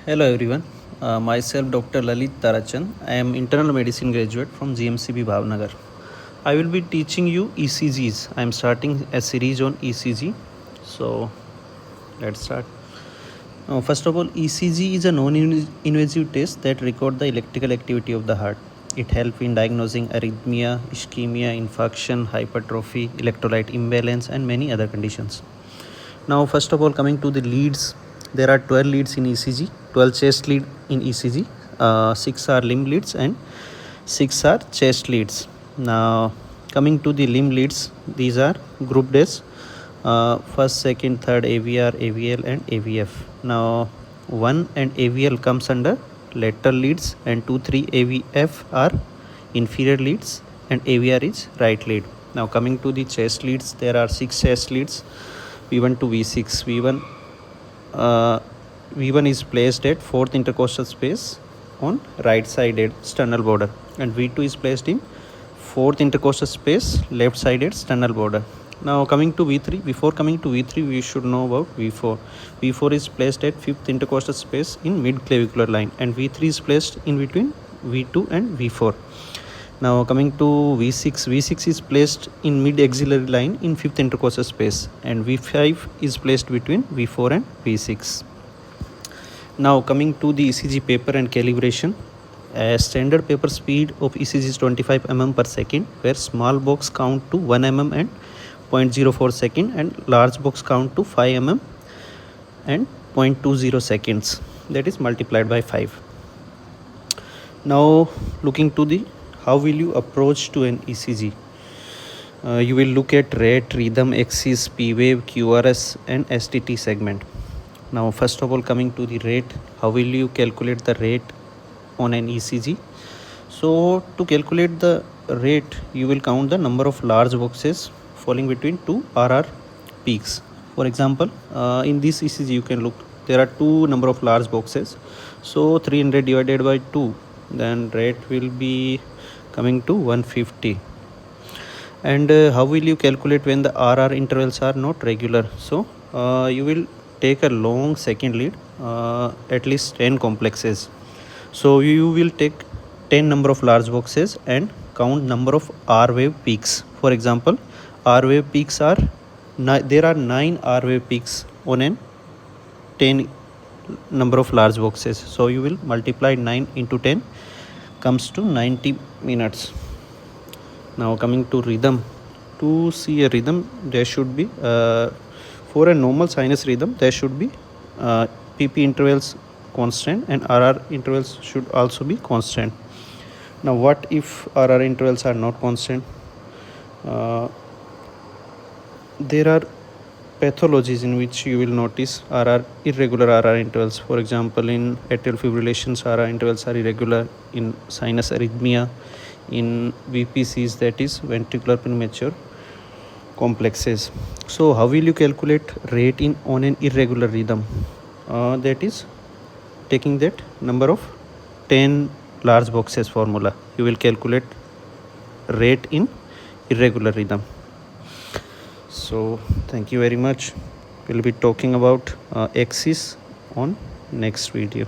Hello everyone, myself Dr Lalit. I am internal medicine graduate from GMCB Bhavnagar. I will be teaching you ECGs. I am starting a series on ECG. So let's start. First of all, ECG is a non-invasive test that records the electrical activity of the heart. It helps in diagnosing arrhythmia, ischemia, infarction, hypertrophy, electrolyte imbalance, and many other conditions. Now, first of all, coming to the leads, there are 12 leads in ECG, 12 chest lead in ECG, 6 are limb leads and 6 are chest leads. Now, coming to the limb leads, these are grouped as first, second, third AVR, AVL and AVF. Now, 1 and AVL comes under lateral leads and 2, 3 AVF are inferior leads and AVR is right lead. Now, coming to the chest leads, there are 6 chest leads. V1 to V6. V1 is placed at 4th intercostal space on right sided sternal border, and V2 is placed in 4th intercostal space left sided sternal border. Now coming to V3, before coming to V3 we should know about V4. V4 is placed at 5th intercostal space in mid clavicular line, and V3 is placed in between V2 and V4. Now coming to V6, V6 is placed in mid axillary line in 5th intercostal space, and V5 is placed between V4 and V6. Now coming to the ECG paper and calibration. A standard paper speed of ECG is 25 mm per second, where small box count to 1 mm and 0.04 second, and large box count to 5 mm and 0.20 seconds, that is multiplied by 5. Now looking to the how will you approach to an ECG? You will look at rate, rhythm, axis, P wave, QRS and STT segment. Now first of all, coming to the rate, how will you calculate the rate on an ECG? So to calculate the rate, you will count the number of large boxes falling between two RR peaks. For example, in this ECG you can look, there are two number of large boxes. So 300 divided by 2, then rate will be coming to 150. And how will you calculate when the RR intervals are not regular? So you will take a long second lead, at least 10 complexes. So you will take 10 number of large boxes and count number of R wave peaks. For example, R wave peaks are there are 9 R wave peaks on an 10 number of large boxes. So you will multiply 9 into 10, comes to 90 minutes. Now coming to rhythm. To see a rhythm, there should be for a normal sinus rhythm there should be PP intervals constant and RR intervals should also be constant. Now what if RR intervals are not constant? There are pathologies in which you will notice irregular RR intervals. For example, in atrial fibrillations, RR intervals are irregular. In sinus arrhythmia, in VPCs, that is ventricular premature complexes. So how will you calculate rate on an irregular rhythm? That is taking that number of 10 large boxes formula. You will calculate rate in irregular rhythm. So thank you very much. We'll be talking about axis on next video.